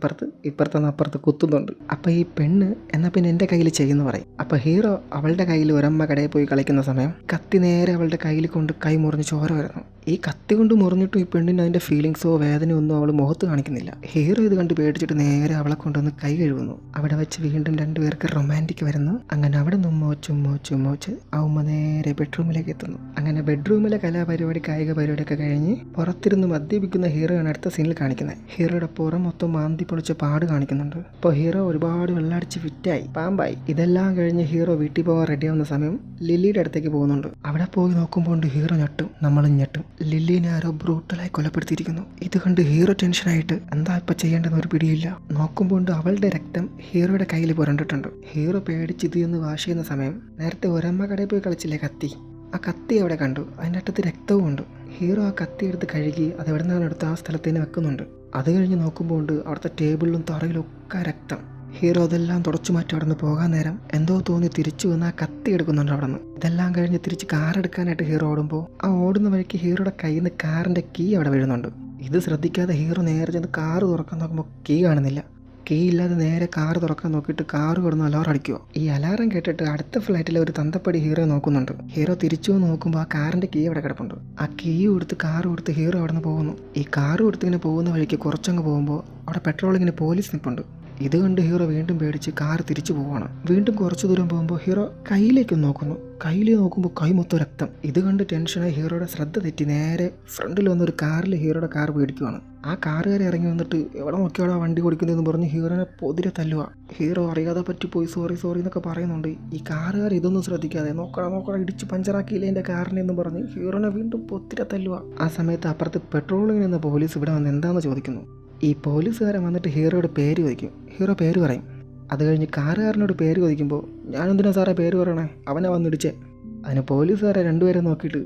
ഇപ്പുറത്തുനിന്ന് അപ്പുറത്ത് കുത്തുന്നുണ്ട്. അപ്പോൾ ഈ പെണ്ണ്, എന്നാൽ പിന്നെ എൻ്റെ കയ്യിൽ ചെയ്യുന്നു പറയും. അപ്പോൾ ഹീറോ അവളുടെ കയ്യിൽ ഒരമ്മ കടയിൽ പോയി കളിക്കുന്ന സമയം കത്തി നേരെ അവളുടെ കയ്യിൽ കൊണ്ട് കൈ മുറിഞ്ഞ് ചോര വരുന്നു. ഈ കത്തി കൊണ്ട് മുറിഞ്ഞിട്ടും ഈ പെണ്ണിന് അതിൻ്റെ ഫീലിങ്സോ വേദനയോ ഒന്നും അവൾ മുഖത്ത് കാണിക്കുന്നില്ല. ഹീറോ ഇത് കണ്ട് പേടിച്ചിട്ട് നേരെ അവളെ കൊണ്ടുവന്ന് കൈ കഴുകുന്നു. അവിടെ വെച്ച് വീണ്ടും രണ്ടുപേർക്ക് റൊമാൻറ്റിക് വരുന്നു. അങ്ങനെ അവിടെ നിന്ന് ഉമ്മോച്ച് ആ ഉമ്മ നേരെ ബെഡ്റൂമിലേക്ക് എത്തുന്നു. അങ്ങനെ ബെഡ്റൂമിലെ കലാപരിപാടി കായിക പരിപാടിയൊക്കെ കഴിഞ്ഞ് പുറത്തിരുന്ന് മദ്യപിക്കുന്ന ഹീറോയാണ് അടുത്ത സീനിൽ കാണിക്കുന്നത്. ഹീറോയുടെ പുറം മൊത്തം മാന്തി പൊളിച്ച പാട് കാണിക്കുന്നുണ്ട്. അപ്പോൾ ഹീറോ ഒരുപാട് വെള്ളടിച്ച് ഫിറ്റായി പാമ്പായി. ഇതെല്ലാം കഴിഞ്ഞ് ഹീറോ വീട്ടിൽ പോകാൻ റെഡിയാവുന്ന സമയം ലില്ലിയുടെ അടുത്തേക്ക് പോകുന്നുണ്ട്. അവിടെ പോയി നോക്കുമ്പോൾ ഹീറോ ഞെട്ടും, നമ്മളും ഞെട്ടും. ലില്ലിനെ ആരോ ബ്രൂട്ടലായി കൊലപ്പെടുത്തിയിരിക്കുന്നു. ഇത് കണ്ട് ഹീറോ ടെൻഷനായിട്ട് എന്താ ഇപ്പം ചെയ്യേണ്ടെന്ന് ഒരു പിടിയില്ല. നോക്കുമ്പോൾ അവളുടെ രക്തം ഹീറോയുടെ കയ്യിൽ പുരണ്ടിട്ടുണ്ട്. ഹീറോ പേടിച്ച് ഇത് എന്ന് വാഷ് ചെയ്യുന്ന സമയം നേരത്തെ ഒരമ്മ കടയിൽ പോയി കളിച്ചില്ലേ കത്തി, ആ കത്തി അവിടെ കണ്ടു. അതിൻ്റെ അറ്റത്ത് രക്തവും ഉണ്ട്. ഹീറോ ആ കത്തി എടുത്ത് കഴുകി അത് എവിടെ നിന്നാണ് എടുത്ത് ആ സ്ഥലത്തേന് വെക്കുന്നുണ്ട്. അത് കഴിഞ്ഞ് നോക്കുമ്പോൾ അവിടുത്തെ ടേബിളിലും തറയിലൊക്കെ രക്തം. ഹീറോ അതെല്ലാം തുടച്ചു മാറ്റി അവിടെ നിന്ന് പോകാൻ നേരം എന്തോ തോന്നി തിരിച്ചു വന്ന് ആ കത്തി എടുക്കുന്നുണ്ട് അവിടെ നിന്ന്. ഇതെല്ലാം കഴിഞ്ഞ് തിരിച്ച് കാറെടുക്കാനായിട്ട് ഹീറോ ഓടുമ്പോൾ ആ ഓടുന്ന വഴിക്ക് ഹീറോയുടെ കയ്യിൽ നിന്ന് കാറിൻ്റെ കീ അവിടെ വീഴുന്നുണ്ട്. ഇത് ശ്രദ്ധിക്കാതെ ഹീറോ നേരെ ചെന്ന് കാറ് തുറക്കാൻ നോക്കുമ്പോൾ കീ കാണുന്നില്ല. കീ ഇല്ലാതെ നേരെ കാർ തുറക്കാൻ നോക്കിയിട്ട് കാറ് കിടന്ന് അലാറം അടിക്കുക. ഈ അലാറം കേട്ടിട്ട് അടുത്ത ഫ്ലൈറ്റിലെ ഒരു തന്തപ്പടി ഹീറോ നോക്കുന്നുണ്ട്. ഹീറോ തിരിച്ചു നോക്കുമ്പോൾ ആ കാറിന്റെ കീ അവിടെ കിടപ്പുണ്ട്. ആ കീ കൊടുത്ത് കാറ് കൊടുത്ത് ഹീറോ അവിടെ നിന്ന് പോകുന്നു. ഈ കാറ് കൊടുത്ത് ഇങ്ങനെ പോകുന്ന വഴിക്ക് കുറച്ചങ്ങ് പോകുമ്പോൾ അവിടെ പെട്രോളിങ്ങിന് പോലീസ് നിൽപ്പുണ്ട്. ഇത് കണ്ട് ഹീറോ വീണ്ടും പേടിച്ച് കാർ തിരിച്ചു പോവാണ്. വീണ്ടും കുറച്ചു ദൂരം പോകുമ്പോൾ ഹീറോ കയ്യിലേക്ക് നോക്കുന്നു. കയ്യിൽ നോക്കുമ്പോൾ കൈ മൊത്തം രക്തം. ഇത് കണ്ട് ടെൻഷനായി ഹീറോയുടെ ശ്രദ്ധ തെറ്റി നേരെ ഫ്രണ്ടിൽ വന്നൊരു കാറിൽ ഹീറോയുടെ കാർ പേടിക്കുവാണ്. ആ കാറുകാരെ ഇറങ്ങി വന്നിട്ട് എവിടെ നോക്കിയാടാ വണ്ടി കൊടുക്കുന്നതെന്ന് പറഞ്ഞ് ഹീറോനെ പൊതിരെ തല്ലുക. ഹീറോ അറിയാതെ പറ്റിപ്പോയി സോറി എന്നൊക്കെ പറയുന്നുണ്ട്. ഈ കാറുകാർ ഇതൊന്നും ശ്രദ്ധിക്കാതെ നോക്കടാ ഇടിച്ച് പഞ്ചറാക്കിയില്ലേ എൻ്റെ കാറിനെ എന്ന് പറഞ്ഞ് ഹീറോനെ വീണ്ടും പൊതിരെ തല്ലുക. ആ സമയത്ത് അപ്പുറത്ത് പെട്രോളിങ്ങിൽ നിന്ന് പോലീസ് ഇവിടെ വന്ന് എന്താണെന്ന് ചോദിക്കുന്നു. ഈ പോലീസുകാരൻ വന്നിട്ട് ഹീറോയുടെ പേര് ചോദിക്കും. ഹീറോ പേര് പറയും. അത് കഴിഞ്ഞ് കാറുകാരനോട് പേര് ചോദിക്കുമ്പോൾ ഞാനെന്തിനാ സാറേ പേര് പറയണേ, അവനെ വന്നിടിച്ചേ. അതിന് പോലീസുകാരെ രണ്ടുപേരെ നോക്കിയിട്ട്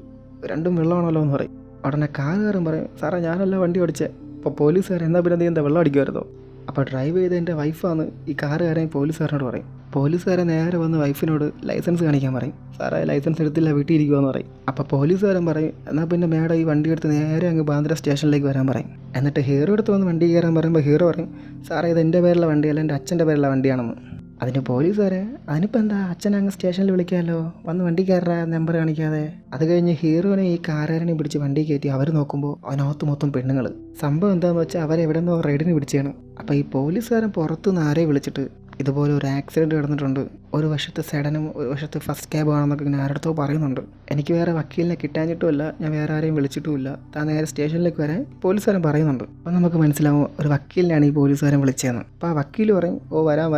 രണ്ടും വെള്ളമാണല്ലോ എന്ന് പറയും. ഉടനെ കാറുകാരൻ പറയും സാറേ ഞാനല്ല വണ്ടി ഓടിച്ചേ. അപ്പോൾ പോലീസുകാരൻ എന്നാ പിന്നെ എന്താ വെള്ളം അടിക്കുമായിരുന്നോ. അപ്പോൾ ഡ്രൈവ് ചെയ്ത എൻ്റെ വൈഫാണ് ഈ കാറുകാരൻ പോലീസുകാരനോട് പറയും. പോലീസുകാരൻ നേരെ വന്ന് വൈഫിനോട് ലൈസൻസ് കാണിക്കാൻ പറയും. സാറേ ലൈസൻസ് എടുത്തില്ല വീട്ടിൽ ഇരിക്കുമെന്ന് പറയും. അപ്പോൾ പോലീസുകാരൻ പറയും എന്നാൽ പിന്നെ മേഡം ഈ വണ്ടി എടുത്ത് നേരെ അങ്ങ് ബാന്ദ്ര സ്റ്റേഷനിലേക്ക് വരാൻ പറയും. എന്നിട്ട് ഹീറോ എടുത്ത് വന്ന് വണ്ടി കയറാൻ പറയുമ്പോൾ ഹീറോ പറയും സാറേ ഇത് എൻ്റെ പേരിലുള്ള വണ്ടിയല്ല എൻ്റെ അച്ഛൻ്റെ പേരിലുള്ള വണ്ടിയാണെന്ന്. അതിന് പോലീസുകാരെ അതിനിപ്പോൾ എന്താ അച്ഛനെ അങ്ങ് സ്റ്റേഷനിൽ വിളിക്കാമല്ലോ, വന്ന് വണ്ടി കയറാ നമ്പർ കാണിക്കാതെ. അത് കഴിഞ്ഞ് ഹീറോനെ ഈ കാറുകാരനെ പിടിച്ച് വണ്ടി കയറ്റി അവർ നോക്കുമ്പോൾ അതിനകത്ത് മൊത്തം പെണ്ണുങ്ങൾ. സംഭവം എന്താണെന്ന് വെച്ചാൽ അവരെവിടെ നിന്നോ റൈഡിന് പിടിച്ചാണ്. അപ്പോൾ ഈ പോലീസുകാരൻ പുറത്തുനിന്ന് ആരെയും വിളിച്ചിട്ട് ഇതുപോലെ ഒരു ആക്സിഡൻറ്റ് നടന്നിട്ടുണ്ട്, ഒരു വശത്ത് സെഡനും ഒരു വശത്ത് ഫസ്റ്റ് ക്യാബ് ആണെന്നൊക്കെ ഇങ്ങനെ ആരുടെ പറയുന്നുണ്ട്. എനിക്ക് വേറെ വക്കീലിനെ കിട്ടാഞ്ഞിട്ടുമില്ല, ഞാൻ വേറെ ആരെയും വിളിച്ചിട്ടുമില്ല, താൻ നേരെ സ്റ്റേഷനിലേക്ക് വരാൻ പോലീസുകാരൻ പറയുന്നുണ്ട്. അപ്പം നമുക്ക് മനസ്സിലാവും ഒരു വക്കീലിനാണ് ഈ പോലീസുകാരൻ വിളിച്ചതെന്ന്. അപ്പോൾ ആ വക്കീൽ പറയും ഓ വരാം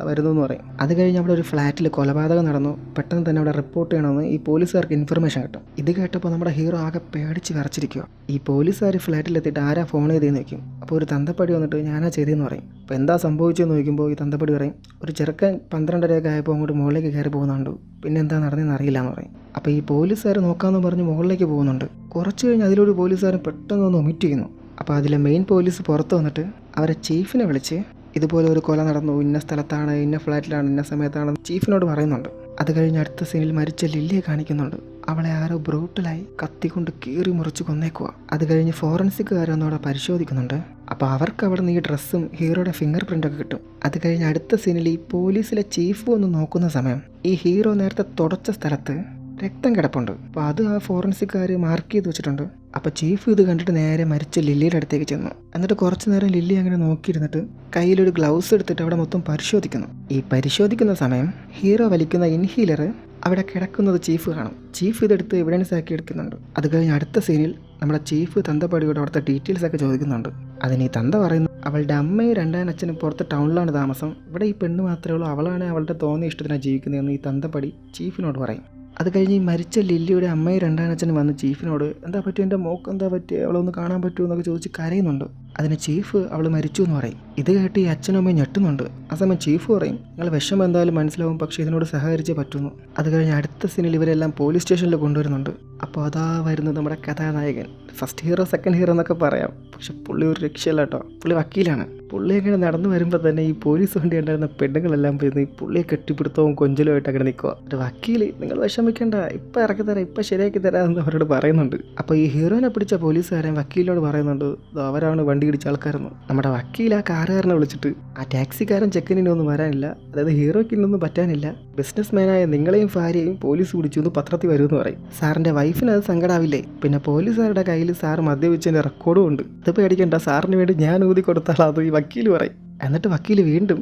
വരുന്നു എന്ന് പറയും. അത് കഴിഞ്ഞ് അവിടെ ഒരു ഫ്ലാറ്റിൽ കൊലപാതകം നടന്നു, പെട്ടെന്ന് തന്നെ അവിടെ റിപ്പോർട്ട് ചെയ്യണമെന്ന് ഈ പോലീസുകാർക്ക് ഇൻഫർമേഷൻ കിട്ടും. ഇത് കേട്ടപ്പോൾ നമ്മുടെ ഹീറോ ആകെ പേടിച്ച് വിറച്ചിരിക്കുക. ഈ പോലീസുകാർ ഫ്ലാറ്റിലെത്തിയിട്ട് ആരാ ഫോൺ ചെയ്തെന്ന് ചോദിക്കും. അപ്പോൾ ഒരു തന്തപ്പടി വന്നിട്ട് ഞാനാ ചെയ്തതെന്ന് പറയും. അപ്പോൾ എന്താ സംഭവിച്ചതെന്ന് ചോദിക്കുമ്പോൾ ഈ തന്തപ്പടി പറയും ഒരു ചെറുക്കൻ 12:30 ആയപ്പോൾ അങ്ങോട്ട് മുകളിലേക്ക് കയറി പോകുന്നുണ്ട്, പിന്നെ എന്താ നടന്നതെന്ന് അറിയില്ല എന്ന് പറയും. അപ്പോൾ ഈ പോലീസുകാർ നോക്കാമെന്ന് പറഞ്ഞ് മുകളിലേക്ക് പോകുന്നുണ്ട്. കുറച്ച് കഴിഞ്ഞ് അതിലൊരു പോലീസുകാരൻ പെട്ടെന്ന് ഒന്ന് ഒമിറ്റ് ചെയ്യുന്നു. അപ്പോൾ അതിലെ മെയിൻ പോലീസ് പുറത്ത് വന്നിട്ട് അവരെ ചീഫിനെ വിളിച്ച് ഇതുപോലെ ഒരു കൊല നടന്നു, ഇന്ന സ്ഥലത്താണ്, ഇന്ന ഫ്ലാറ്റിലാണ്, ഇന്ന സമയത്താണ് ചീഫിനോട് പറയുന്നുണ്ട്. അത് കഴിഞ്ഞ് അടുത്ത സീനിൽ മരിച്ച ലില്ലിയെ കാണിക്കുന്നുണ്ട്. അവളെ ആരോ ബ്രൂട്ടലായി കത്തിക്കൊണ്ട് കീറി മുറിച്ച് കൊന്നേക്കുക. അത് കഴിഞ്ഞ് ഫോറൻസിക്കുകാരൊന്നും അവിടെ പരിശോധിക്കുന്നുണ്ട്. അപ്പോൾ അവർക്ക് അവിടെ നിന്ന് ഈ ഡ്രസ്സും ഹീറോയുടെ ഫിംഗർ പ്രിൻ്റൊക്കെ കിട്ടും. അത് കഴിഞ്ഞ് അടുത്ത സീനിൽ ഈ പോലീസിലെ ചീഫ് ഒന്ന് നോക്കുന്ന സമയം ഈ ഹീറോ നേരത്തെ തുടച്ച സ്ഥലത്ത് രക്തം കിടപ്പുണ്ട്. അപ്പോൾ അത് ആ ഫോറൻസിക്കുകാർ മാർക്ക് ചെയ്ത് വെച്ചിട്ടുണ്ട്. അപ്പോൾ ചീഫ് ഇത് കണ്ടിട്ട് നേരെ മരിച്ച ലില്ലിയുടെ അടുത്തേക്ക് ചെന്നു. എന്നിട്ട് കുറച്ച് നേരം ലില്ലി അങ്ങനെ നോക്കിയിരുന്നിട്ട് കയ്യിലൊരു ഗ്ലൗസ് എടുത്തിട്ട് അവിടെ മൊത്തം പരിശോധിക്കുന്നു. ഈ പരിശോധിക്കുന്ന സമയം ഹീറോ വലിക്കുന്ന ഇൻഹീലർ അവിടെ കിടക്കുന്നത് ചീഫ് കാണും. ചീഫ് ഇതെടുത്ത് എവിഡൻസ് ആക്കി എടുക്കുന്നുണ്ട്. അത് കഴിഞ്ഞ് അടുത്ത സീനിൽ നമ്മുടെ ചീഫ് തന്തപ്പടിയോട് അവിടുത്തെ ഡീറ്റെയിൽസ് ഒക്കെ ചോദിക്കുന്നുണ്ട്. അതിന് ഈ തന്ത പറയുന്നു അവളുടെ അമ്മയും രണ്ടാനച്ഛനും പുറത്ത് ടൗണിലാണ് താമസം, ഇവിടെ ഈ പെണ്ണ് മാത്രമേ ഉള്ളൂ, അവളാണ് അവളുടെ തോന്നിയ ഇഷ്ടത്തിനാണ് ജീവിക്കുന്നതെന്ന് ഈ തന്തപ്പടി ചീഫിനോട് പറയും. അത് കഴിഞ്ഞ് ഈ മരിച്ച ലില്ലിയുടെ അമ്മയും രണ്ടാനച്ഛനും വന്ന് ചീഫിനോട് എന്താ പറ്റും, എൻ്റെ മോക്ക് എന്താ പറ്റുക, അവളൊന്ന് കാണാൻ പറ്റുമോ എന്നൊക്കെ ചോദിച്ച് കരയുന്നുണ്ട്. അതിന് ചീഫ് അവൾ മരിച്ചു എന്ന് പറയും. ഇത് കേട്ട് ഈ അച്ഛനും അമ്മയും ഞെട്ടുന്നുണ്ട്. ആ സമയം ചീഫ് പറയും നിങ്ങൾ വിഷമം എന്തായാലും മനസ്സിലാവും, പക്ഷേ ഇതിനോട് സഹകരിച്ചേ പറ്റുന്നു. അത് കഴിഞ്ഞ് അടുത്ത സീനിൽ ഇവരെല്ലാം പോലീസ് സ്റ്റേഷനിൽ കൊണ്ടുവരുന്നുണ്ട്. അപ്പോൾ അതാ വരുന്നത് നമ്മുടെ കഥാനായകൻ. ഫസ്റ്റ് ഹീറോ സെക്കൻഡ് ഹീറോ എന്നൊക്കെ പറയാം, പക്ഷെ പുള്ളി ഒരു രക്ഷയല്ല കേട്ടോ. പുള്ളി വക്കീലാണ്. പുള്ളി അങ്ങനെ നടന്നു വരുമ്പോൾ തന്നെ ഈ പോലീസ് വണ്ടി ഉണ്ടായിരുന്ന പെണ്ണുങ്ങളെല്ലാം പോയി ഈ പുള്ളിയെ കെട്ടിപ്പിടുത്തവും കൊഞ്ചലുമായിട്ട് അങ്ങനെ നിൽക്കുക. ഒരു വക്കീൽ നിങ്ങൾ വിഷമിക്കേണ്ട, ഇപ്പം ഇറക്കി തരാം, ഇപ്പം ശരിയാക്കി തരാം എന്ന് അവരോട് പറയുന്നുണ്ട്. അപ്പോൾ ഈ ഹീറോനെ പിടിച്ച പോലീസുകാരൻ വക്കീലിനോട് പറയുന്നുണ്ട് അവരാണ് വണ്ടി ഇടിച്ച ആൾക്കാരെന്ന്. നമ്മുടെ വക്കീൽ ആ കാറുകാരനെ വിളിച്ചിട്ട് ആ ടാക്സിക്കാരൻ ചെക്കിനൊന്നും വരാനില്ല, അതായത് ഹീറോയ്ക്ക് ഇന്നൊന്നും പറ്റാനില്ല, ബിസിനസ് മാനായ നിങ്ങളെയും ഭാര്യയും പോലീസ് പിടിച്ചു എന്ന് പത്രത്തിൽ വരുമെന്ന് പറയും. സാറിൻ്റെ വൈഫിന് അത് സങ്കടാവില്ലേ. പിന്നെ പോലീസുകാരുടെ കയ്യിൽ സാർ മദ്യപിച്ചതിൻ്റെ റെക്കോർഡും ഉണ്ട്, അത് പേടിക്കേണ്ട, സാറിന് വേണ്ടി ഞാൻ ഊതി കൊടുത്താളാ അത് ഈ വക്കീൽ പറയും. എന്നിട്ട് വക്കീൽ വീണ്ടും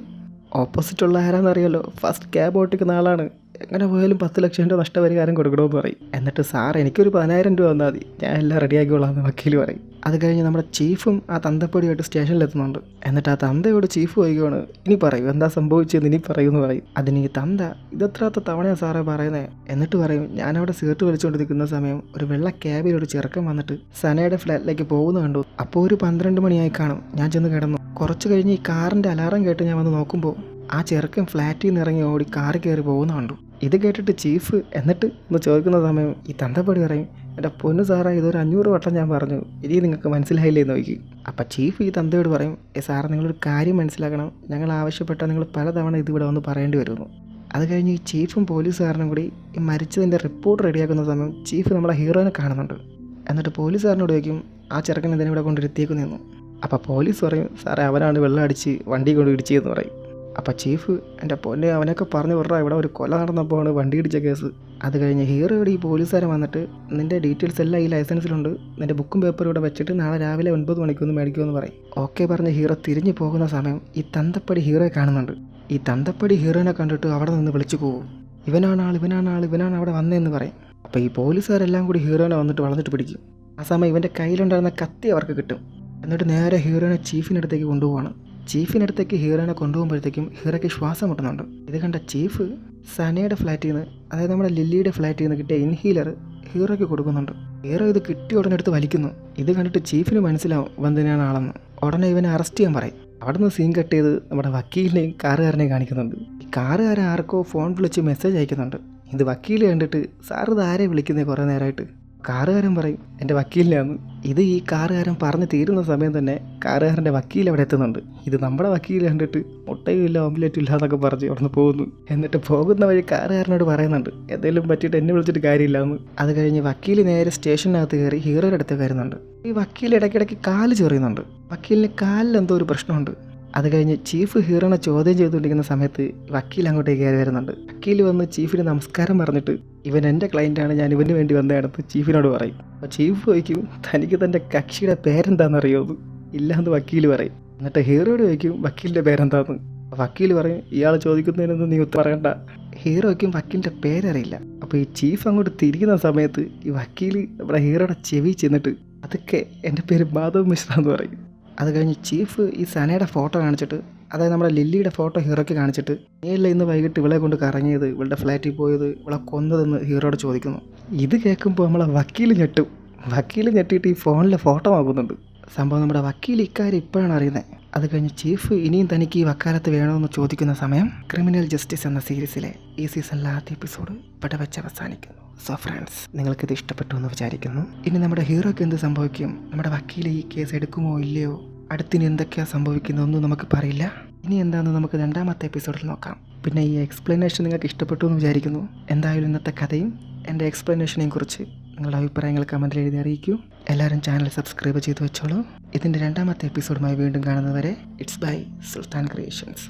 ഓപ്പോസിറ്റുള്ള ആരാന്നറിയാലോ, ഫസ്റ്റ് ക്യാബ് ഓട്ടിക്കുന്ന ആളാണ്, എങ്ങനെ പോയാലും 10 ലക്ഷം രൂപ നഷ്ടപരിഹാരം കൊടുക്കണമെന്ന് പറയും. എന്നിട്ട് സാർ എനിക്കൊരു 10,000 രൂപ തന്നാൽ മതി, ഞാൻ എല്ലാം റെഡിയാക്കിക്കോളാമെന്ന് വക്കീൽ പറയും. അത് കഴിഞ്ഞ് നമ്മുടെ ചീഫും ആ തന്തപ്പൊടിയായിട്ട് സ്റ്റേഷനിലെത്തുന്നുണ്ട്. എന്നിട്ട് ആ തന്തയോട് ചീഫ് ചോദിക്കുകയാണ് ഇനി പറയൂ എന്താ സംഭവിച്ചതെന്ന് ഇനി പറയുമെന്ന് പറയും. അതിന് ഈ തന്ത ഇതെത്രാത്ത തവണയാണ് സാറേ പറയുന്നത്. എന്നിട്ട് പറയും ഞാനവിടെ സിഗരറ്റ് വലിച്ചുകൊണ്ടിരിക്കുന്ന സമയം ഒരു വെള്ള ക്യാബിൽ ഒരു ചെറുക്കൻ വന്നിട്ട് സനയുടെ ഫ്ലാറ്റിലേക്ക് പോകുന്ന കണ്ടു. അപ്പോൾ ഒരു 12 മണിയായി കാണും. ഞാൻ ചെന്ന് കിടന്നു. കുറച്ച് കഴിഞ്ഞ് ഈ കാറിൻ്റെ അലാറം കേട്ട് ഞാൻ വന്ന് നോക്കുമ്പോൾ ആ ചെറുക്കൻ ഫ്ലാറ്റിൽ നിന്ന് ഇറങ്ങി ഓടി കാറിൽ കയറി പോകുന്ന കണ്ടു. ഇത് കേട്ടിട്ട് ചീഫ് എന്നിട്ട് ഒന്ന് ചോദിക്കുന്ന സമയം ഈ തന്തപ്പടി പറയും എൻ്റെ പൊന്നു സാറേ ഇതൊരു 500 വട്ടം ഞാൻ പറഞ്ഞു, ഇനി നിങ്ങൾക്ക് മനസ്സിലായില്ലേ എന്ന് നോക്കി. അപ്പം ചീഫ് ഈ തന്തയോട് പറയും സാറ് നിങ്ങളൊരു കാര്യം മനസ്സിലാക്കണം, ഞങ്ങൾ ആവശ്യപ്പെട്ടാൽ നിങ്ങൾ പലതവണ ഇതിവിടെ വന്ന് പറയേണ്ടി വരുന്നു. അത് കഴിഞ്ഞ് ഈ ചീഫും പോലീസുകാരനും കൂടി ഈ മരിച്ചതിൻ്റെ റിപ്പോർട്ട് റെഡിയാക്കുന്ന സമയം ചീഫ് നമ്മളെ ഹീറോനെ കാണുന്നുണ്ട്. എന്നിട്ട് പോലീസുകാരനോട് ചോദിക്കും ആ ചെറുക്കൻ എന്തിനാ ഇവിടെ കൊണ്ടിരുത്തിയേക്കുന്നതെന്നു. അപ്പോൾ പോലീസ് പറയും, സാറേ അവനാണ് വെള്ളം അടിച്ച് വണ്ടി കൊണ്ട് ഇടിച്ചതെന്ന് പറയും. അപ്പോൾ ചീഫ്, എൻ്റെ പൊന്നെ അവനൊക്കെ പറഞ്ഞു വിടറാ, ഇവിടെ ഒരു കൊല നടന്നപ്പോഴാണ് വണ്ടി ഇടിച്ച കേസ്. അത് കഴിഞ്ഞ് ഹീറോയുടെ ഈ പോലീസുകാരൻ വന്നിട്ട് നിൻ്റെ ഡീറ്റെയിൽസ് എല്ലാം ഈ ലൈസൻസിലുണ്ട്, നിൻ്റെ ബുക്കും പേപ്പറും ഇവിടെ വെച്ചിട്ട് നാളെ രാവിലെ 9 മണിക്കൊന്ന് മേടിക്കുമെന്ന് പറയും. ഓക്കെ പറഞ്ഞ് ഹീറോ തിരിഞ്ഞു പോകുന്ന സമയം ഈ തന്തപ്പടി ഹീറോയെ കാണുന്നുണ്ട്. ഈ തന്തപ്പടി ഹീറോയിനെ കണ്ടിട്ട് അവിടെ നിന്ന് വിളിച്ചു പോകും, ഇവനാണ് ആൾ, ഇവനാണ് അവിടെ വന്നതെന്ന് പറയും. അപ്പോൾ ഈ പോലീസുകാരെല്ലാം കൂടി ഹീറോയിനെ വന്നിട്ട് വളർന്നിട്ട് പിടിക്കും. ആ സമയം ഇവൻ്റെ കയ്യിലുണ്ടായിരുന്ന കത്തി അവർക്ക് കിട്ടും. എന്നിട്ട് നേരെ ഹീറോയിനെ ചീഫിനടുത്തേക്ക് കൊണ്ടുപോവാണ്. ചീഫിനടുത്തേക്ക് ഹീറോയിനെ കൊണ്ടുപോകുമ്പോഴത്തേക്കും ഹീറോയ്ക്ക് ശ്വാസം മുട്ടുന്നുണ്ട്. ഇത് കണ്ട ചീഫ് സനയുടെ ഫ്ലാറ്റിൽ നിന്ന്, അതായത് നമ്മുടെ ലില്ലിയുടെ ഫ്ലാറ്റിൽ നിന്ന് കിട്ടിയ ഇൻഹീലർ ഹീറോയ്ക്ക് കൊടുക്കുന്നുണ്ട്. ഹീറോ ഇത് കിട്ടിയ ഉടനെ എടുത്ത് വലിക്കുന്നു. ഇത് കണ്ടിട്ട് ചീഫിന് മനസ്സിലാവും ഇവന്തിനാണ് ആളെന്ന്. ഉടനെ ഇവനെ അറസ്റ്റ് ചെയ്യാൻ പറയും. അവിടെ നിന്ന് സീൻ കട്ട് ചെയ്ത് നമ്മുടെ വക്കീലിനെയും കാറുകാരനെയും കാണിക്കുന്നുണ്ട്. ഈ കാറുകാരൻ ആർക്കോ ഫോൺ വിളിച്ച് മെസ്സേജ് അയക്കുന്നുണ്ട്. ഇത് വക്കീൽ കണ്ടിട്ട്, സാർ ഇത് ആരെ വിളിക്കുന്നത് കുറേ നേരമായിട്ട്? കാറുകാരൻ പറയും, എൻ്റെ വക്കീലിനാന്ന്. ഇത് ഈ കാറുകാരൻ പറഞ്ഞ് തീരുന്ന സമയം തന്നെ കാറുകാരൻ്റെ വക്കീൽ അവിടെ എത്തുന്നുണ്ട്. ഇത് നമ്മുടെ വക്കീൽ കണ്ടിട്ട് മുട്ടയും ഇല്ല ഓംലെറ്റും ഇല്ല എന്നൊക്കെ പറഞ്ഞ് അവിടെ നിന്ന് പോകുന്നു. എന്നിട്ട് പോകുന്ന വഴി കാറുകാരനോട് പറയുന്നുണ്ട്, എന്തെങ്കിലും പറ്റിയിട്ട് എന്നെ വിളിച്ചിട്ട് കാര്യമില്ലാന്ന്. അത് കഴിഞ്ഞ് വക്കീൽ നേരെ സ്റ്റേഷനകത്ത് കയറി ഹീറോയുടെ അടുത്ത് കയറുന്നുണ്ട്. ഈ വക്കീൽ ഇടയ്ക്കിടയ്ക്ക് കാല് ചൊറിയുന്നുണ്ട്. വക്കീലിന് കാലിൽ എന്തോ ഒരു പ്രശ്നമുണ്ട്. അത് കഴിഞ്ഞ് ചീഫ് ഹീറോനെ ചോദ്യം ചെയ്തുകൊണ്ടിരിക്കുന്ന സമയത്ത് വക്കീൽ അങ്ങോട്ടേക്ക് കയറി വരുന്നുണ്ട്. വക്കീൽ വന്ന് ചീഫിന് നമസ്കാരം പറഞ്ഞിട്ട്, ഇവൻ എൻ്റെ ക്ലയൻറ്റാണ്, ഞാൻ ഇവന് വേണ്ടി വന്നതാണെന്ന് ചീഫിനോട് പറയും. അപ്പോൾ ചീഫ് ചോദിക്കും, തനിക്ക് തൻ്റെ കക്ഷിയുടെ പേരെന്താണെന്നറിയോന്ന്? ഇല്ലയെന്ന് വക്കീൽ പറയും. എന്നിട്ട് ഹീറോയോട് ചോദിക്കും, വക്കീലിൻ്റെ പേരെന്താന്ന്? വക്കീൽ പറയും, ഇയാൾ ചോദിക്കുന്നതിനൊന്നും നീ ഉത്തരം പറയണ്ട. ഹീറോയ്ക്കും വക്കീലിൻ്റെ പേരറിയില്ല. അപ്പോൾ ഈ ചീഫ് അങ്ങോട്ട് തിരിക്കുന്ന സമയത്ത് ഈ വക്കീൽ നമ്മുടെ ഹീറോയുടെ ചെവി ചെന്നിട്ട്, അതൊക്കെ എൻ്റെ പേര് മാധവ് മിശ്ര എന്ന് പറയും. അത് കഴിഞ്ഞ് ചീഫ് ഈ സനയുടെ ഫോട്ടോ കാണിച്ചിട്ട്, അതായത് നമ്മുടെ ലില്ലിയുടെ ഫോട്ടോ ഹീറോയ്ക്ക് കാണിച്ചിട്ട്, നീയല്ല ഇന്ന് വൈകിട്ട് ഇവളെ കൊണ്ട് കറങ്ങിയത്, ഇവളുടെ ഫ്ലാറ്റിൽ പോയത്, ഇവളെ കൊന്നതെന്ന് ഹീറോയോട് ചോദിക്കുന്നു. ഇത് കേൾക്കുമ്പോൾ നമ്മളെ വക്കീൽ ഞെട്ടും. വക്കീൽ ഞെട്ടിയിട്ട് ഈ ഫോണിലെ ഫോട്ടോ നോക്കുന്നുണ്ട്. സംഭവം നമ്മുടെ വക്കീൽ ഇക്കാര്യം ഇപ്പോഴാണ് അറിയുന്നത്. അത് കഴിഞ്ഞ് ചീഫ് ഇനിയും തനിക്ക് ഈ വക്കാലത്ത് വേണമെന്ന് ചോദിക്കുന്ന സമയം ക്രിമിനൽ ജസ്റ്റിസ് എന്ന സീരീസിലെ ഈ സീസണിലെ ആദ്യ എപ്പിസോഡ് ഇവിടെ വെച്ച് അവസാനിക്കുന്നു. സോ ഫ്രണ്ട്സ്, നിങ്ങൾക്കിത് ഇഷ്ടപ്പെട്ടു എന്ന് വിചാരിക്കുന്നു. ഇനി നമ്മുടെ ഹീറോയ്ക്ക് എന്ത് സംഭവിക്കും, നമ്മുടെ വക്കീൽ ഈ കേസ് എടുക്കുമോ ഇല്ലയോ, അടുത്തിന് എന്തൊക്കെയാണ് സംഭവിക്കുന്നതൊന്നും നമുക്ക് പറയില്ല. ഇനി എന്താണെന്ന് നമുക്ക് 2ാമത്തെ എപ്പിസോഡിൽ നോക്കാം. പിന്നെ ഈ എക്സ്പ്ലനേഷൻ നിങ്ങൾക്ക് ഇഷ്ടപ്പെട്ടു എന്ന് വിചാരിക്കുന്നു. എന്തായാലും ഇന്നത്തെ കഥയും എൻ്റെ എക്സ്പ്ലനേഷനെയും കുറിച്ച് നിങ്ങളുടെ അഭിപ്രായങ്ങൾ കമൻറ്റിൽ എഴുതി അറിയിക്കൂ. എല്ലാവരും ചാനൽ സബ്സ്ക്രൈബ് ചെയ്ത് വെച്ചോളൂ. ഇതിൻ്റെ 2ാമത്തെ എപ്പിസോഡുമായി വീണ്ടും കാണുന്നവരെ ഇറ്റ്സ് ബൈ സുൽത്താൻ ക്രിയേഷൻസ്.